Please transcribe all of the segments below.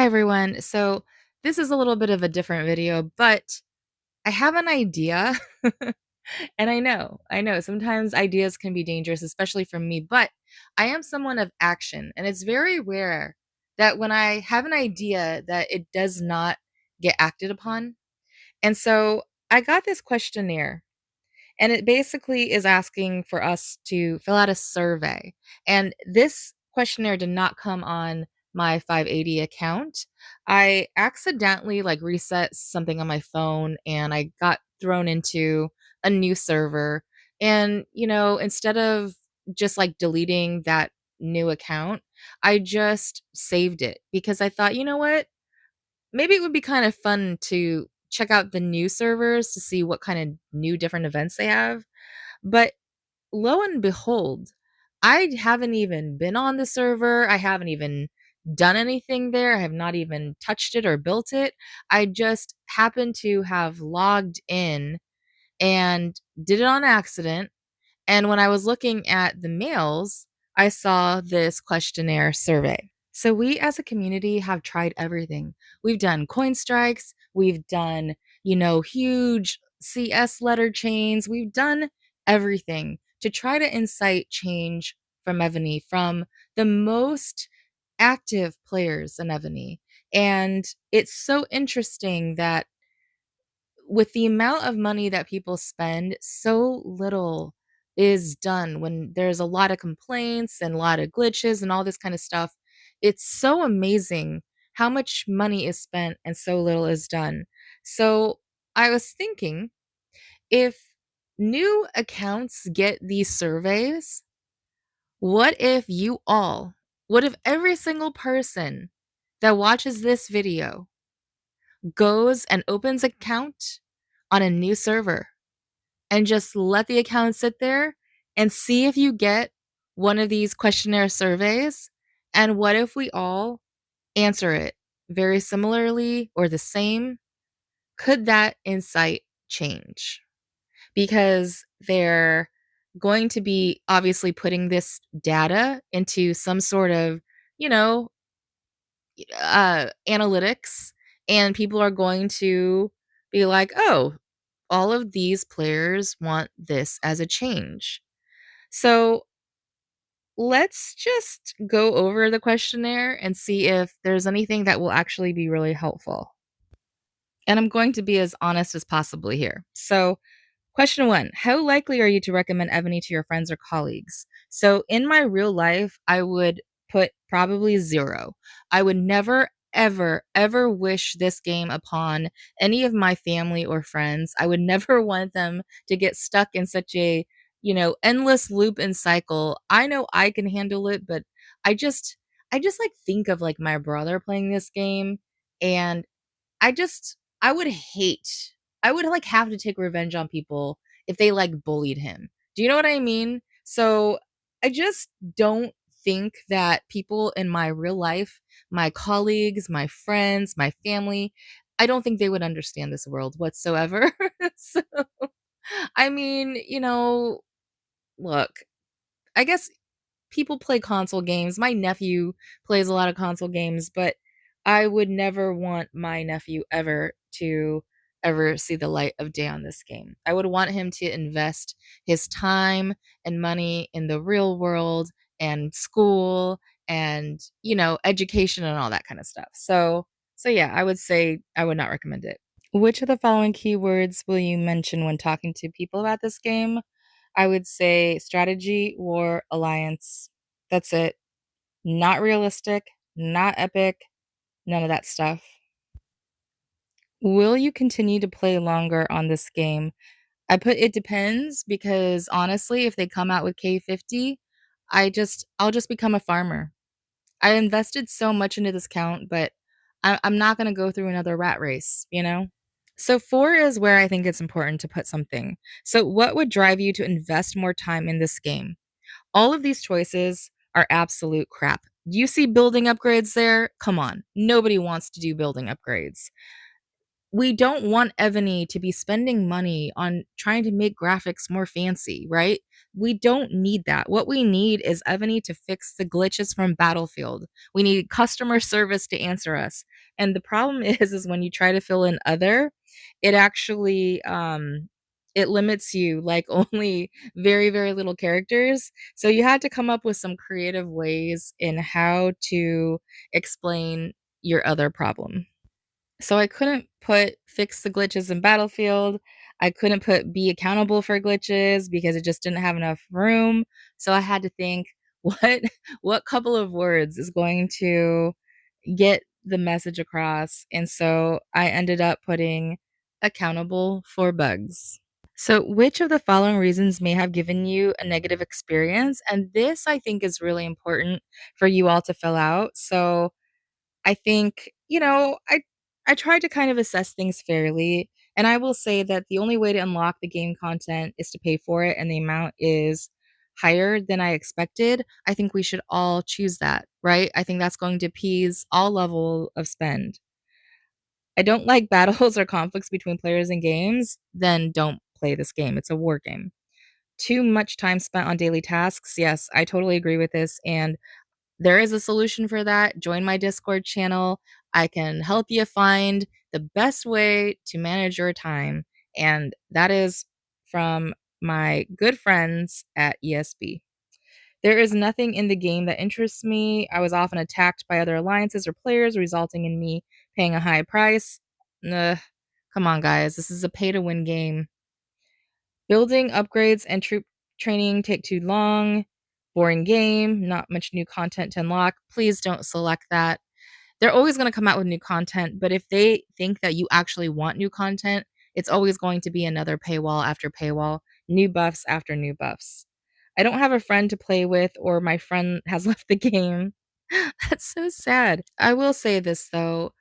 Hi everyone. So this is a little bit of a different video, but I have an idea. And I know sometimes ideas can be dangerous, especially for me, but I am someone of action, and it's very rare that when I have an idea that it does not get acted upon. And so I got this questionnaire, and it basically is asking for us to fill out a survey. And this questionnaire did not come on my 580 account. I accidentally reset something on my phone and I got thrown into a new server. And, instead of just deleting that new account, I just saved it because I thought, you know what? Maybe it would be kind of fun to check out the new servers to see what kind of new different events they have. But lo and behold, I haven't even been on the server. I haven't even done anything there. I have not even touched it or built it. I just happened to have logged in and did it on accident. And when I was looking at the mails, I saw this questionnaire survey. So we as a community have tried everything. We've done coin strikes, we've done, huge CS letter chains, we've done everything to try to incite change from Evony, from the most active players in Evony. And it's so interesting that with the amount of money that people spend, so little is done when there's a lot of complaints and a lot of glitches and all this kind of stuff. It's so amazing how much money is spent and so little is done. So I was thinking, if new accounts get these surveys, what if what if every single person that watches this video goes and opens an account on a new server and just let the account sit there and see if you get one of these questionnaire surveys? And what if we all answer it very similarly or the same? Could that incite change? Because they're going to be obviously putting this data into some sort of, you know, analytics, and people are going to be like, oh, all of these players want this as a change. So let's just go over the questionnaire and see if there's anything that will actually be really helpful. And I'm going to be as honest as possible here. So, question one: how likely are you to recommend Evony to your friends or colleagues? So, in my real life, I would put probably zero. I would never, ever, ever wish this game upon any of my family or friends. I would never want them to get stuck in such a, endless loop and cycle. I know I can handle it, but I just, think of my brother playing this game, and I would hate I would, have to take revenge on people if they, bullied him. Do you know what I mean? So, I just don't think that people in my real life, my colleagues, my friends, my family, I don't think they would understand this world whatsoever. So, I mean, look, I guess people play console games. My nephew plays a lot of console games, but I would never want my nephew ever see the light of day on this game. I would want him to invest his time and money in the real world and school and, education and all that kind of stuff. So yeah, I would say I would not recommend it. Which of the following keywords will you mention when talking to people about this game? I would say strategy, war, alliance. That's it. Not realistic, not epic, none of that stuff. Will you continue to play longer on this game? I put it depends because honestly, if they come out with K50, I'll just become a farmer. I invested so much into this count, but I'm not going to go through another rat race, you know? So, four is where I think it's important to put something. So, what would drive you to invest more time in this game? All of these choices are absolute crap. You see building upgrades there? Come on. Nobody wants to do building upgrades. we don't want Evony to be spending money on trying to make graphics more fancy, right? We don't need that. What we need is Evony to fix the glitches from Battlefield. We need customer service to answer us. And the problem is when you try to fill in other, it actually it limits you like only very, very little characters. So you had to come up with some creative ways in how to explain your other problem. So I couldn't put fix the glitches in Battlefield. I couldn't put be accountable for glitches because it just didn't have enough room. So I had to think what what couple of words is going to get the message across. And so I ended up putting accountable for bugs. So, which of the following reasons may have given you a negative experience? And this I think is really important for you all to fill out. So, I think, I tried to kind of assess things fairly, and I will say that the only way to unlock the game content is to pay for it, and the amount is higher than I expected. I think we should all choose that, right? I think that's going to appease all level of spend. I don't like battles or conflicts between players in games, then don't play this game. It's a war game. Too much time spent on daily tasks. Yes, I totally agree with this, and there is a solution for that. Join my Discord channel. I can help you find the best way to manage your time. And that is from my good friends at ESB. There is nothing in the game that interests me. I was often attacked by other alliances or players, resulting in me paying a high price. Ugh, come on, guys. This is a pay to win game. Building, upgrades, and troop training take too long. Boring game, not much new content to unlock. Please don't select that. They're always going to come out with new content, but if they think that you actually want new content, it's always going to be another paywall after paywall, new buffs after new buffs. I don't have a friend to play with, or my friend has left the game. That's so sad. I will say this though,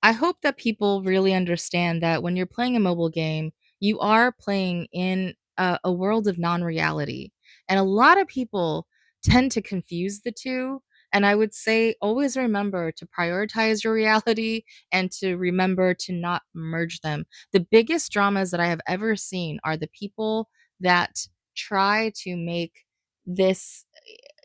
I hope that people really understand that when you're playing a mobile game, you are playing in a world of non reality. And a lot of people tend to confuse the two. And I would say always remember to prioritize your reality and to remember to not merge them. The biggest dramas that I have ever seen are the people that try to make this,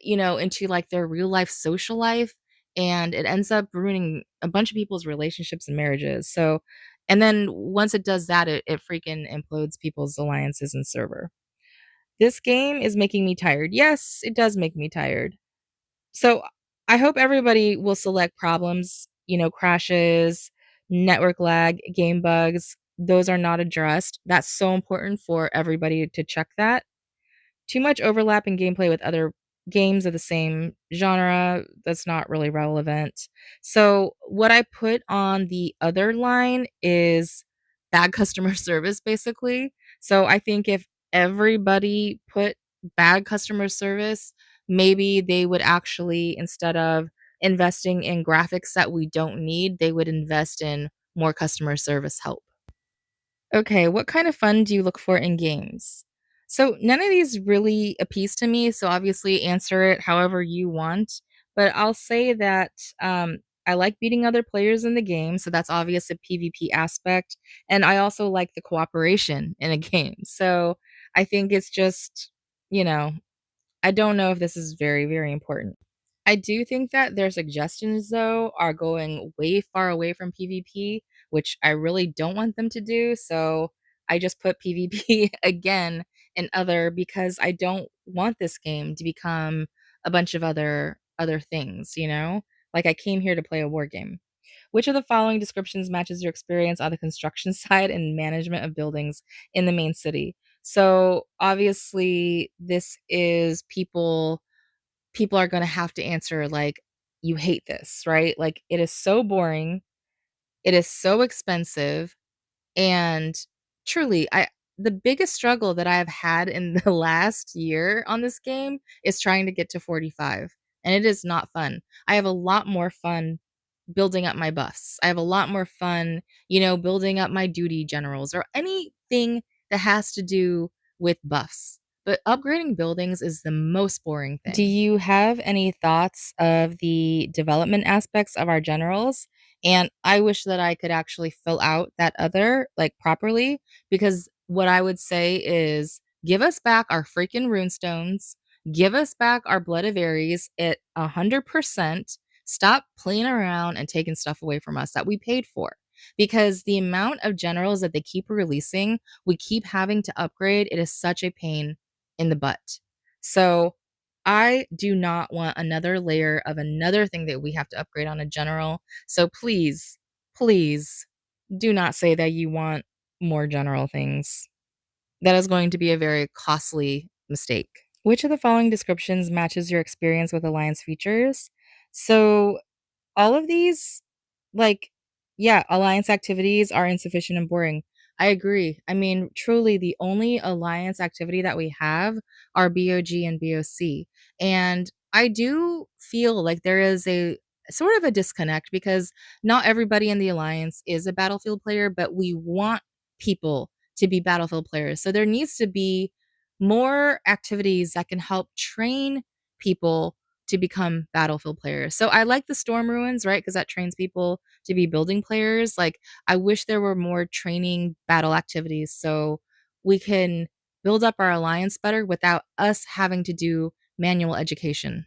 into like their real life social life, and it ends up ruining a bunch of people's relationships and marriages. So, and then once it does that, it freaking implodes people's alliances and server. This game is making me tired. Yes, it does make me tired. So I hope everybody will select problems, crashes, network lag, game bugs. Those are not addressed. That's so important for everybody to check that. Too much overlap in gameplay with other games of the same genre, that's not really relevant. So, what I put on the other line is bad customer service, basically. So, I think if everybody put bad customer service, maybe they would actually, instead of investing in graphics that we don't need, they would invest in more customer service help. Okay, what kind of fun do you look for in games? So none of these really appease to me, so obviously answer it however you want. But I'll say that I like beating other players in the game, so that's obvious a PvP aspect. And I also like the cooperation in a game. So I think it's just, you know, I don't know if this is very, very important. I do think that their suggestions, though, are going way far away from PvP, which I really don't want them to do. So I just put PvP again and other because I don't want this game to become a bunch of other things. Like I came here to play a war game. Which of the following descriptions matches your experience on the construction side and management of buildings in the main city? So obviously this is people are going to have to answer like you hate this, right? Like it is so boring, it is so expensive, and truly I the biggest struggle that I have had in the last year on this game is trying to get to 45, and it is not fun. I have a lot more fun building up my buffs. I have a lot more fun, building up my duty generals or anything that has to do with buffs. but upgrading buildings is the most boring thing. Do you have any thoughts of the development aspects of our generals? And I wish that I could actually fill out that other like properly, because what I would say is give us back our freaking runestones, give us back our blood of Ares at 100%. Stop playing around and taking stuff away from us that we paid for. Because the amount of generals that they keep releasing, we keep having to upgrade. It is such a pain in the butt. So I do not want another layer of another thing that we have to upgrade on a general. So please, please do not say that you want more general things. That is going to be a very costly mistake. Which of the following descriptions matches your experience with Alliance features? So all of these, like, yeah, alliance activities are insufficient and boring. I agree. I mean, truly, the only alliance activity that we have are BOG and BOC. And I do feel like there is a sort of a disconnect because not everybody in the alliance is a battlefield player, but we want people to be battlefield players. So there needs to be more activities that can help train people to become battlefield players. So I like the storm ruins, right? Because that trains people to be building players. Like I wish there were more training battle activities so we can build up our alliance better without us having to do manual education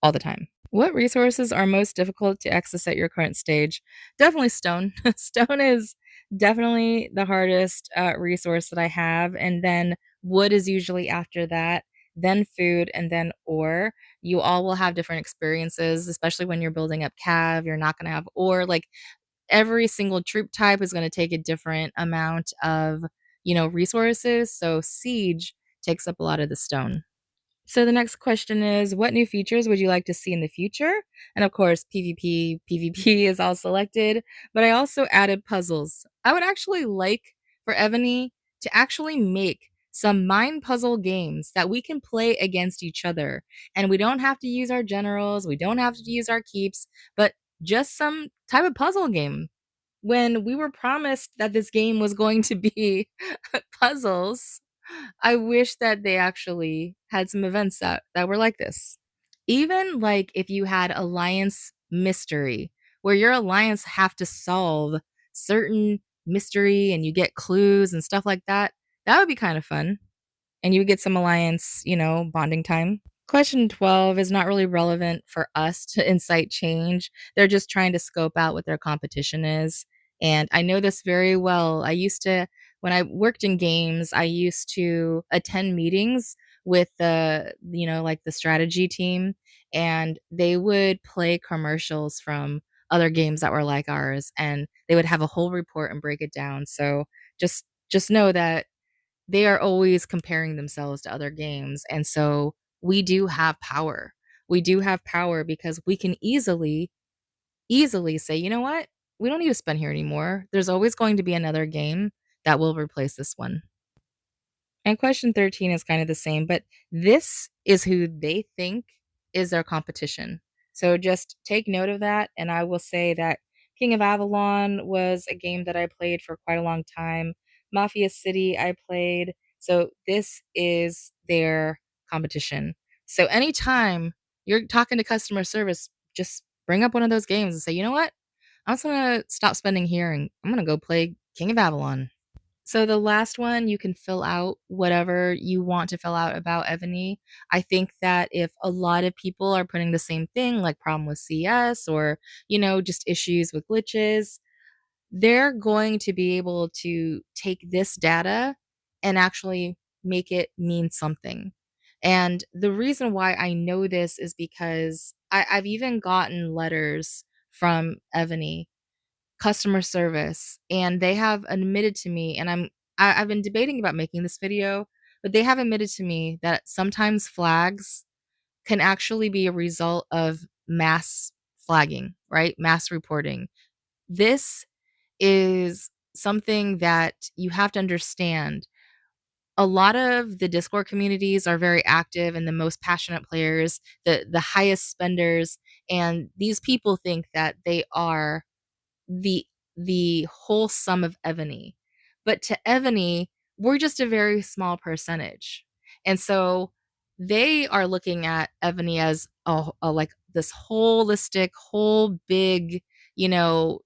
all the time. What resources are most difficult to access at your current stage? Definitely stone. Stone is definitely the hardest resource that I have. And then wood is usually after that, then food, and then ore. You all will have different experiences, especially when you're building up cav. You're not going to have ore. Like every single troop type is going to take a different amount of, resources. So siege takes up a lot of the stone. So the next question is, what new features would you like to see in the future? And of course, PvP is all selected, but I also added puzzles. I would actually like for Evony to actually make some mind puzzle games that we can play against each other. And we don't have to use our generals, we don't have to use our keeps, but just some type of puzzle game. When we were promised that this game was going to be puzzles, I wish that they actually had some events that were like this. Even like if you had alliance mystery, where your alliance have to solve certain mystery and you get clues and stuff like that, that would be kind of fun. And you would get some alliance, bonding time. Question 12 is not really relevant for us to incite change. They're just trying to scope out what their competition is. And I know this very well. When I worked in games, I used to attend meetings with like the strategy team, and they would play commercials from other games that were like ours, and they would have a whole report and break it down. So just know that they are always comparing themselves to other games. And so we do have power. We do have power because we can easily say, you know what? We don't need to spend here anymore. There's always going to be another game that will replace this one. And question 13 is kind of the same, but this is who they think is their competition. So just take note of that. And I will say that King of Avalon was a game that I played for quite a long time. Mafia City, I played. So this is their competition. So anytime you're talking to customer service, just bring up one of those games and say, you know what? I'm just going to stop spending here and I'm going to go play King of Avalon. So the last one, you can fill out whatever you want to fill out about Evony. I think that if a lot of people are putting the same thing, like problem with CS or, just issues with glitches, they're going to be able to take this data and actually make it mean something. And the reason why I know this is because I've even gotten letters from Evony customer service, and they have admitted to me, and I've been debating about making this video, but they have admitted to me that sometimes flags can actually be a result of mass flagging, right? Mass reporting. This is something that you have to understand. A lot of the Discord communities are very active and the most passionate players, the highest spenders, and these people think that they are the the whole sum of Evony. But to Evony, we're just a very small percentage. And so they are looking at Evony as a like this holistic, whole big, you know,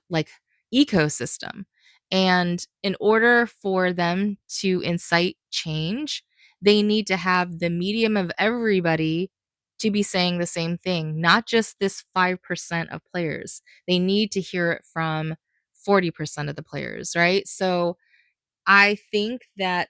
like ecosystem. And in order for them to incite change, they need to have the medium of everybody to be saying the same thing, not just this 5% of players. They need to hear it from 40% of the players, right? So I think that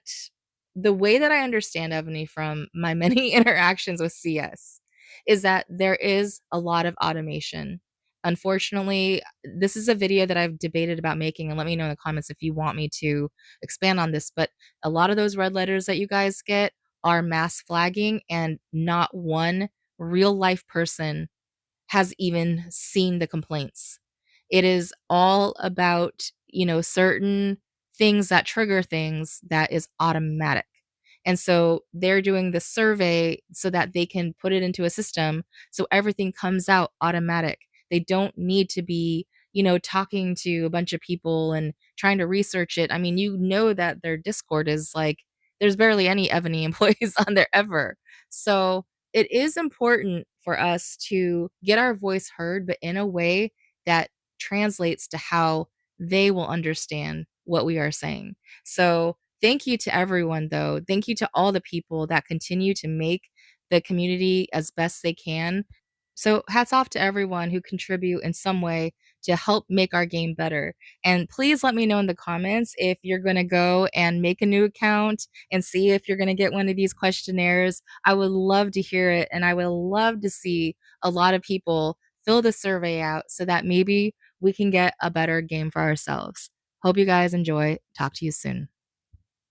the way that I understand Ebony from my many interactions with CS is that there is a lot of automation. Unfortunately, this is a video that I've debated about making, and let me know in the comments if you want me to expand on this. But a lot of those red letters that you guys get are mass flagging, and not one real life person has even seen the complaints. It is all about, certain things that trigger things that is automatic. And so they're doing the survey so that they can put it into a system so everything comes out automatic. They don't need to be, talking to a bunch of people and trying to research it. I mean, that their Discord is like, there's barely any Evony employees on there ever. So it is important for us to get our voice heard, but in a way that translates to how they will understand what we are saying. So, thank you to everyone, though. Thank you to all the people that continue to make the community as best they can. So, hats off to everyone who contribute in some way to help make our game better. And please let me know in the comments if you're going to go and make a new account and see if you're going to get one of these questionnaires. I would love to hear it, and I would love to see a lot of people fill the survey out so that maybe we can get a better game for ourselves. Hope you guys enjoy. Talk to you soon.